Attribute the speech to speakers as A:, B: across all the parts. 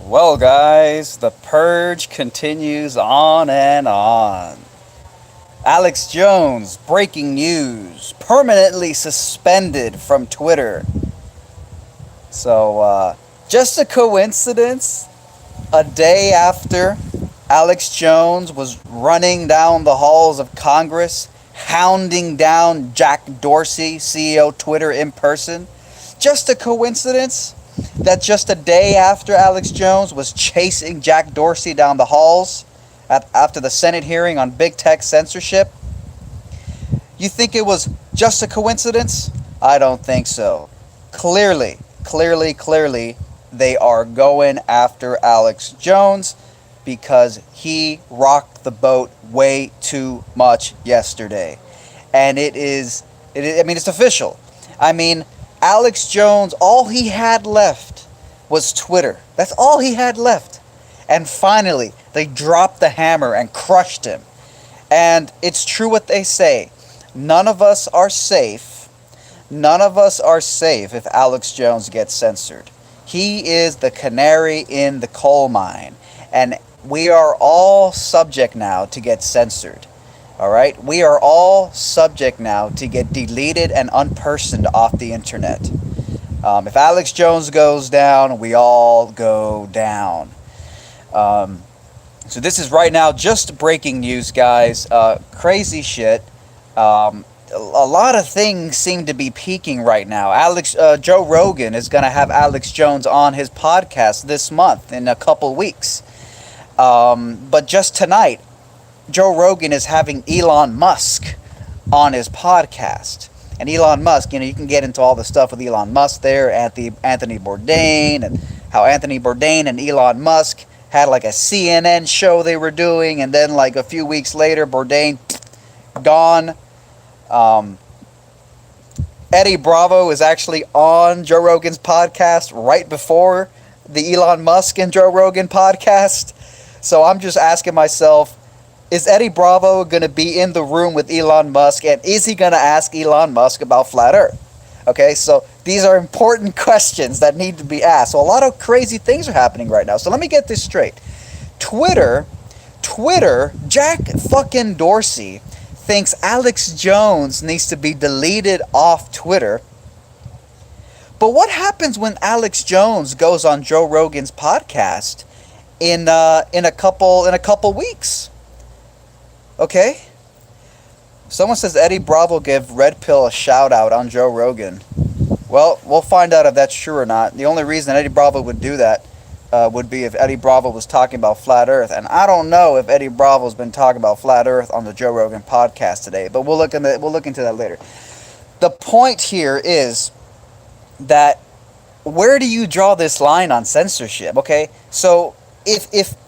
A: Well, guys, the purge continues on and on. Alex Jones, breaking news, permanently suspended from Twitter. Just a coincidence? A day after Alex Jones was running down the halls of Congress, hounding down Jack Dorsey, CEO Twitter, in person? Just a coincidence that just a day after Alex Jones was chasing Jack Dorsey down the halls after the Senate hearing on big tech censorship? You think it was just a coincidence? I don't think so. Clearly, they are going after Alex Jones because he rocked the boat way too much yesterday. And it's official. I mean, Alex Jones, all he had left was Twitter. That's all he had left. And finally, they dropped the hammer and crushed him. And it's true what they say. None of us are safe. None of us are safe if Alex Jones gets censored. He is the canary in the coal mine. And we are all subject now to get censored. All right? We are all subject now to get deleted and unpersoned off the internet. If Alex Jones goes down, we all go down. So this is right now just breaking news, guys. Crazy shit. A lot of things seem to be peaking right now. Joe Rogan is going to have Alex Jones on his podcast this month in a couple weeks. But just tonight, Joe Rogan is having Elon Musk on his podcast. And Elon Musk, you can get into all the stuff with Elon Musk there, Anthony Bourdain, and how Anthony Bourdain and Elon Musk had like a CNN show they were doing, and then like a few weeks later, Bourdain gone. Eddie Bravo is actually on Joe Rogan's podcast right before the Elon Musk and Joe Rogan podcast. So I'm just asking myself, is Eddie Bravo going to be in the room with Elon Musk, and is he going to ask Elon Musk about Flat Earth? Okay, so these are important questions that need to be asked. So a lot of crazy things are happening right now. So let me get this straight. Twitter, Jack fucking Dorsey thinks Alex Jones needs to be deleted off Twitter. But what happens when Alex Jones goes on Joe Rogan's podcast in a couple weeks? Okay? Someone says Eddie Bravo gave Red Pill a shout out on Joe Rogan. Well, we'll find out if that's true or not. The only reason Eddie Bravo would do that would be if Eddie Bravo was talking about Flat Earth. And I don't know if Eddie Bravo's been talking about Flat Earth on the Joe Rogan podcast today, but we'll look into that later. The point here is that where do you draw this line on censorship? Okay, so if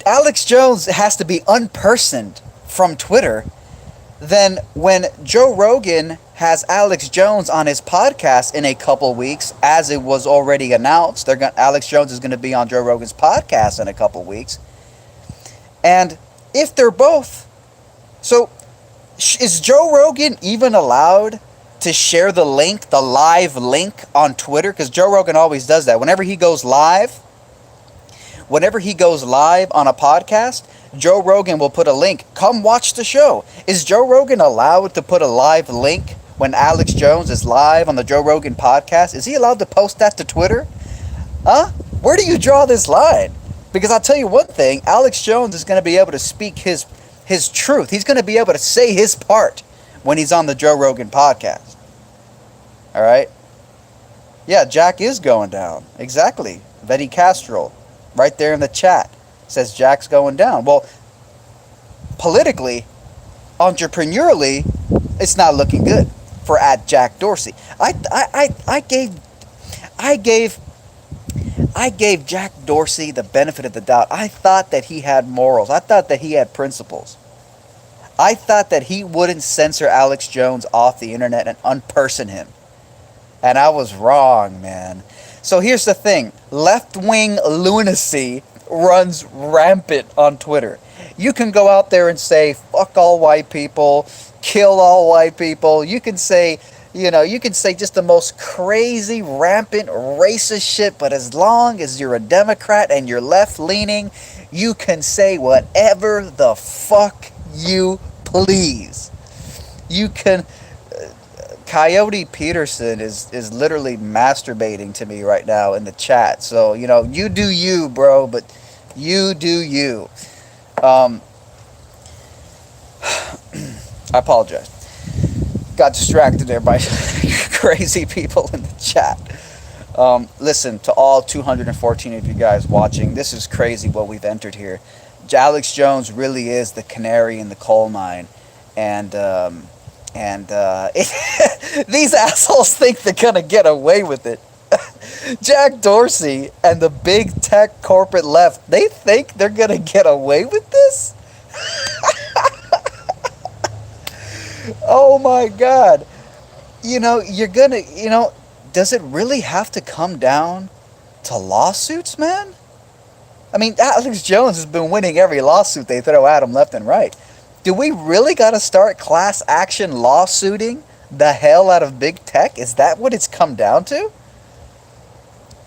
A: Alex Jones has to be unpersoned from Twitter, then when Joe Rogan has Alex Jones on his podcast in a couple weeks, as it was already announced, Alex Jones is going to be on Joe Rogan's podcast in a couple weeks. And if they're both, so is Joe Rogan even allowed to share the live link on Twitter? Because Joe Rogan always does that. Whenever he goes live on a podcast, Joe Rogan will put a link. Come watch the show. Is Joe Rogan allowed to put a live link when Alex Jones is live on the Joe Rogan podcast? Is he allowed to post that to Twitter? Huh? Where do you draw this line? Because I'll tell you one thing, Alex Jones is going to be able to speak his truth. He's going to be able to say his part when he's on the Joe Rogan podcast. All right? Yeah, Jack is going down. Exactly. Betty Castro, right there in the chat, says Jack's going down. Well, politically, entrepreneurially, it's not looking good for @Jack Dorsey. I gave Jack Dorsey the benefit of the doubt. I thought that he had morals. I thought that he had principles. I thought that he wouldn't censor Alex Jones off the internet and unperson him. And I was wrong, man. So here's the thing. Left-wing lunacy runs rampant on Twitter. You can go out there and say, fuck all white people, kill all white people. You can say, You know, you can say just the most crazy, rampant, racist shit, but as long as you're a Democrat and you're left leaning, you can say whatever the fuck you please. You can. Coyote Peterson is literally masturbating to me right now in the chat. So, you know, you do you, bro, but you do you. I apologize. Got distracted there by crazy people in the chat. Listen, to all 214 of you guys watching, this is crazy what we've entered here. Alex Jones really is the canary in the coal mine. And these assholes think they're going to get away with it. Jack Dorsey and the big tech corporate left, they think they're going to get away with this? Oh my God. You know, does it really have to come down to lawsuits, man? I mean, Alex Jones has been winning every lawsuit they throw at him left and right. Do we really got to start class action lawsuiting the hell out of big tech? Is that what it's come down to?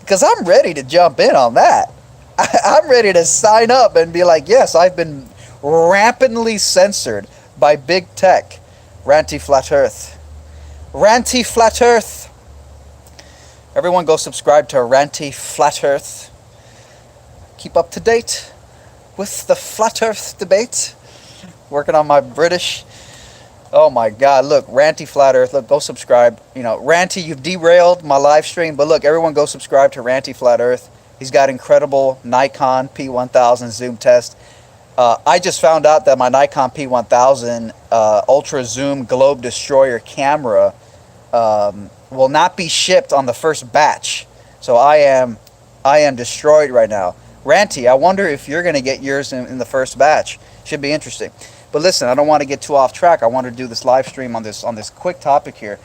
A: Because I'm ready to jump in on that. I'm ready to sign up and be like, yes, I've been rampantly censored by big tech. Ranty Flat Earth. Ranty Flat Earth. Everyone go subscribe to Ranty Flat Earth. Keep up to date with the Flat Earth debate. Working on my British. Oh my God, look, Ranty Flat Earth, look, go subscribe. You know, Ranty, you've derailed my live stream, but look, everyone go subscribe to Ranty Flat Earth. He's got incredible Nikon P1000 zoom test. I just found out that my Nikon P1000 Ultra Zoom Globe Destroyer camera will not be shipped on the first batch. So I am destroyed right now. Ranty, I wonder if you're going to get yours in the first batch. Should be interesting. But listen, I don't want to get too off track. I want to do this live stream on this quick topic here.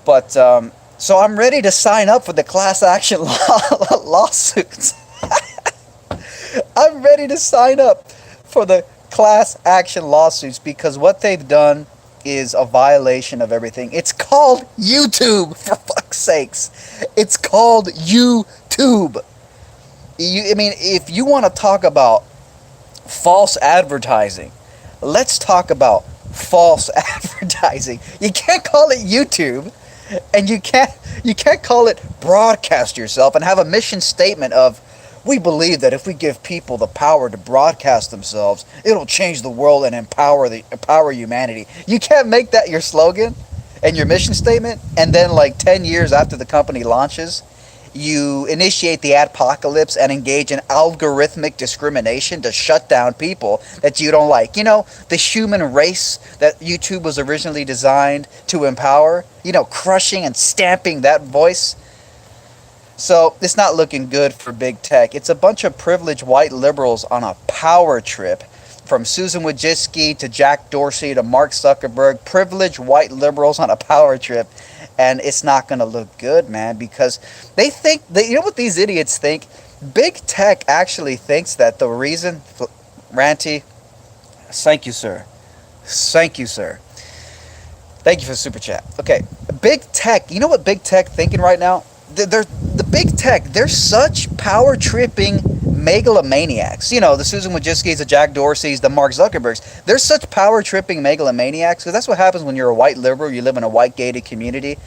A: But so I'm ready to sign up for the class action lawsuits. I'm ready to sign up for the class action lawsuits because what they've done is a violation of everything. It's called YouTube, for fuck's sakes. It's called YouTube. I mean, if you want to talk about false advertising, let's talk about false advertising. You can't call it YouTube, and you can't call it broadcast yourself and have a mission statement of, we believe that if we give people the power to broadcast themselves, it'll change the world and empower humanity. You can't make that your slogan and your mission statement, and then like 10 years after the company launches, you initiate the adpocalypse and engage in algorithmic discrimination to shut down people that you don't like. You know, the human race that YouTube was originally designed to empower, you know, crushing and stamping that voice. So it's not looking good for big tech. It's a bunch of privileged white liberals on a power trip, from Susan Wojcicki to Jack Dorsey to Mark Zuckerberg. Privileged white liberals on a power trip. And it's not going to look good, man, because they think, you know what these idiots think? Big tech actually thinks that the reason, Ranty, thank you, sir. Thank you, sir. Thank you for the super chat. Okay, big tech, you know what big tech thinking right now? The big tech, they're such power tripping megalomaniacs. You know, the Susan Wojcicki's, the Jack Dorseys, the Mark Zuckerbergs. They're such power tripping megalomaniacs because that's what happens when you're a white liberal. You live in a white gated community.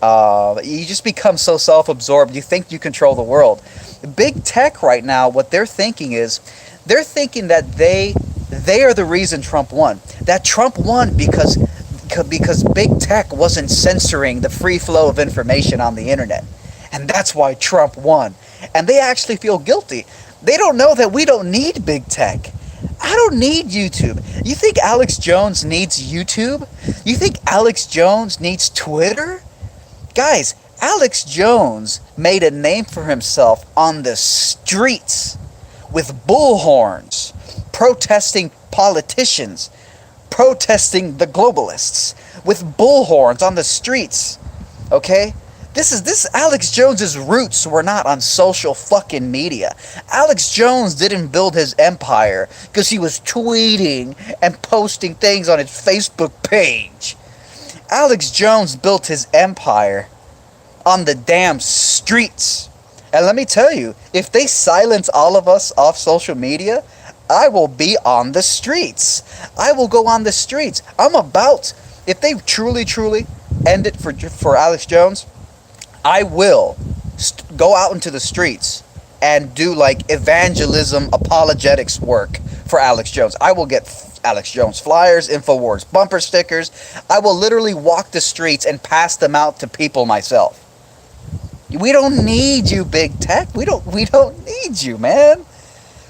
A: You just become so self-absorbed. You think you control the world. Big tech right now, what they're thinking is, they're thinking that they are the reason Trump won. That Trump won because big tech wasn't censoring the free flow of information on the internet. And that's why Trump won. And they actually feel guilty. They don't know that we don't need big tech. I don't need YouTube. You think Alex Jones needs YouTube? You think Alex Jones needs Twitter? Guys, Alex Jones made a name for himself on the streets with bullhorns, protesting politicians, protesting the globalists, with bullhorns on the streets. Okay? This Alex Jones's roots were not on social fucking media. Alex Jones didn't build his empire because he was tweeting and posting things on his Facebook page. Alex Jones built his empire on the damn streets. And let me tell you, if they silence all of us off social media, I will be on the streets. I will go on the streets. If they truly, truly end it for Alex Jones, I will go out into the streets and do like evangelism, apologetics work for Alex Jones. I will get Alex Jones flyers, InfoWars bumper stickers. I will literally walk the streets and pass them out to people myself. We don't need you, big tech. We don't need you, man.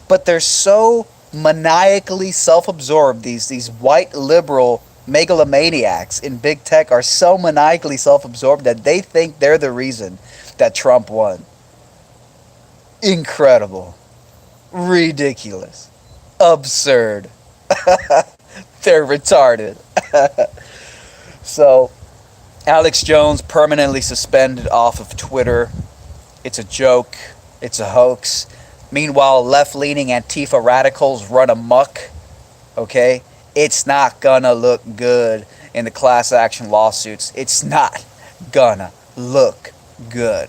A: But they're so maniacally self-absorbed. These white liberal megalomaniacs in big tech are so maniacally self-absorbed that they think they're the reason that Trump won. Incredible. Ridiculous. Absurd. They're retarded. So, Alex Jones permanently suspended off of Twitter. It's a joke. It's a hoax. Meanwhile, left-leaning Antifa radicals run amok. Okay? It's not gonna look good in the class action lawsuits. It's not gonna look good.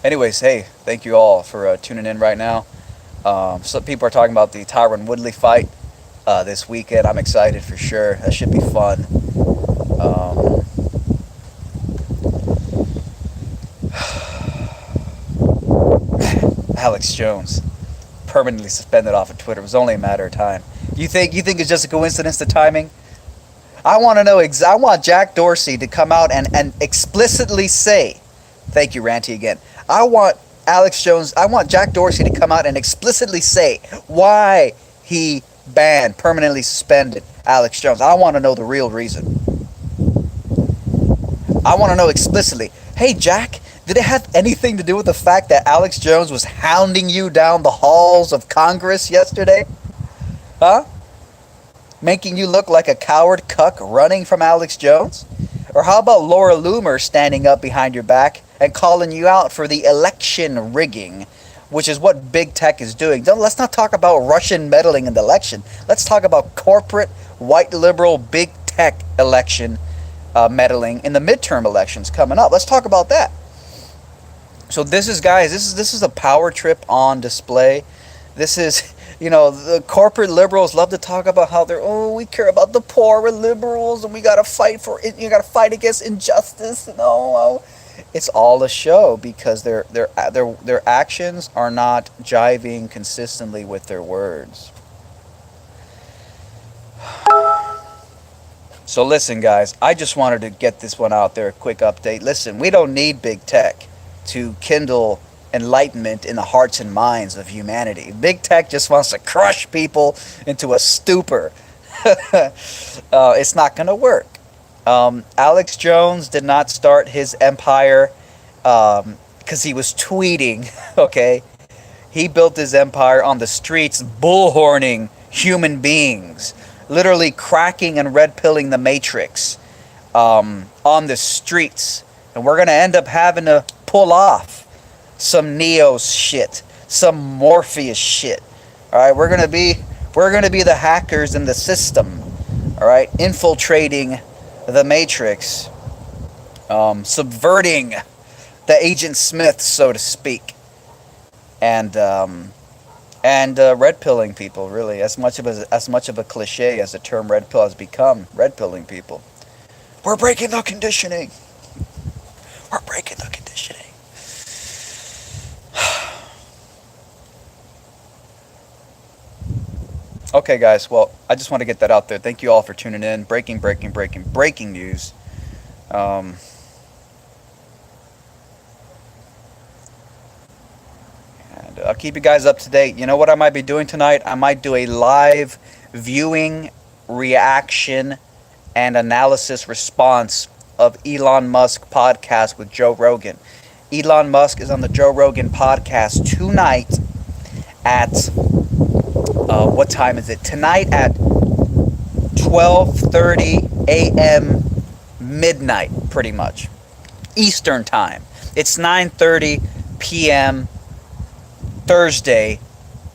A: Anyways, hey, thank you all for tuning in right now. Some people are talking about the Tyron Woodley fight this weekend. I'm excited for sure. That should be fun. Alex Jones permanently suspended off of Twitter. It was only a matter of time. You think it's just a coincidence, the timing? I want to know. I want Jack Dorsey to come out and explicitly say, thank you, Ranty, again. I want Jack Dorsey to come out and explicitly say why he permanently suspended Alex Jones. I want to know the real reason. I want to know explicitly. Hey, Jack, did it have anything to do with the fact that Alex Jones was hounding you down the halls of Congress yesterday? Huh? Making you look like a coward cuck running from Alex Jones? Or how about Laura Loomer standing up behind your back and calling you out for the election rigging, which is what big tech is doing? Let's not talk about Russian meddling in the election. Let's talk about corporate, white liberal, big tech election meddling in the midterm elections coming up. Let's talk about that. So this is a power trip on display. This is, the corporate liberals love to talk about how we care about the poor, we're liberals, and we gotta fight for it. You gotta fight against injustice. It's all a show because their actions are not jiving consistently with their words. So listen, guys, I just wanted to get this one out there, a quick update. Listen, we don't need big tech to kindle enlightenment in the hearts and minds of humanity. Big tech just wants to crush people into a stupor. It's not going to work. Alex Jones did not start his empire because he was tweeting, okay? He built his empire on the streets, bullhorning human beings, literally cracking and red-pilling the Matrix on the streets. And we're going to end up having to pull off some Neo shit, some Morpheus shit. All right, we're going to be the hackers in the system. All right, infiltrating the Matrix, subverting the Agent Smith, so to speak, and red pilling people. Really, as much of a cliche as the term red pill has become, red pilling people. We're breaking the conditioning. We're breaking the conditioning. Okay, guys. Well, I just want to get that out there. Thank you all for tuning in. Breaking news. And I'll keep you guys up to date. You know what I might be doing tonight? I might do a live viewing, reaction, and analysis response of Elon Musk podcast with Joe Rogan. Elon Musk is on the Joe Rogan podcast tonight at what time is it? Tonight at 12:30 a.m. midnight, pretty much. Eastern time. It's 9:30 p.m. Thursday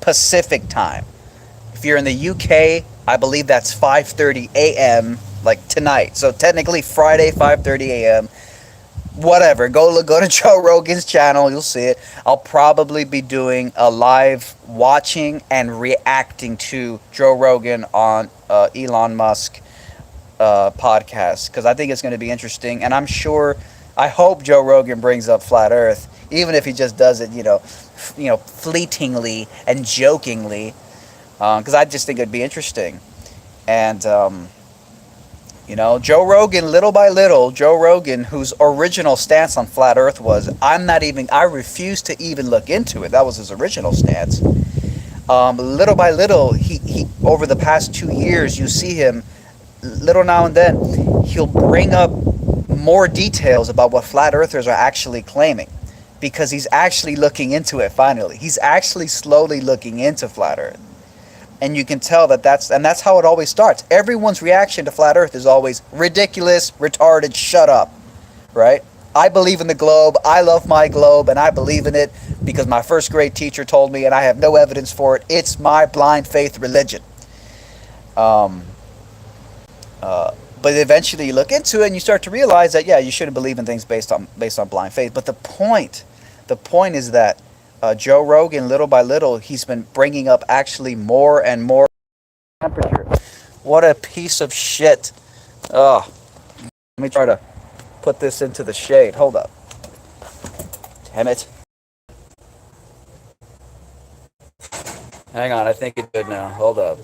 A: Pacific time. If you're in the UK, I believe that's 5:30 a.m. like tonight. So technically Friday 5:30 a.m. Whatever. Go to Joe Rogan's channel. You'll see it. I'll probably be doing a live watching and reacting to Joe Rogan on Elon Musk podcast, because I think it's going to be interesting, and I'm sure, I hope Joe Rogan brings up flat Earth, even if he just does it, fleetingly and jokingly, because I just think it'd be interesting. And Joe Rogan, little by little, Joe Rogan, whose original stance on flat Earth was, I refuse to even look into it. That was his original stance. Little by little, he over the past 2 years, you see him, little now and then, he'll bring up more details about what flat earthers are actually claiming, because he's actually looking into it finally. He's actually slowly looking into flat Earth. And you can tell that's how it always starts. Everyone's reaction to flat Earth is always ridiculous, retarded, shut up, right? I believe in the globe, I love my globe, and I believe in it because my first grade teacher told me, and I have no evidence for it. It's my blind faith religion. But eventually you look into it and you start to realize that, yeah, you shouldn't believe in things based on blind faith. But the point is that Joe Rogan, little by little, he's been bringing up actually more and more temperature. What a piece of shit. Oh, let me try to put this into the shade. Hold up. Damn it. Hang on, I think it's good now. Hold up.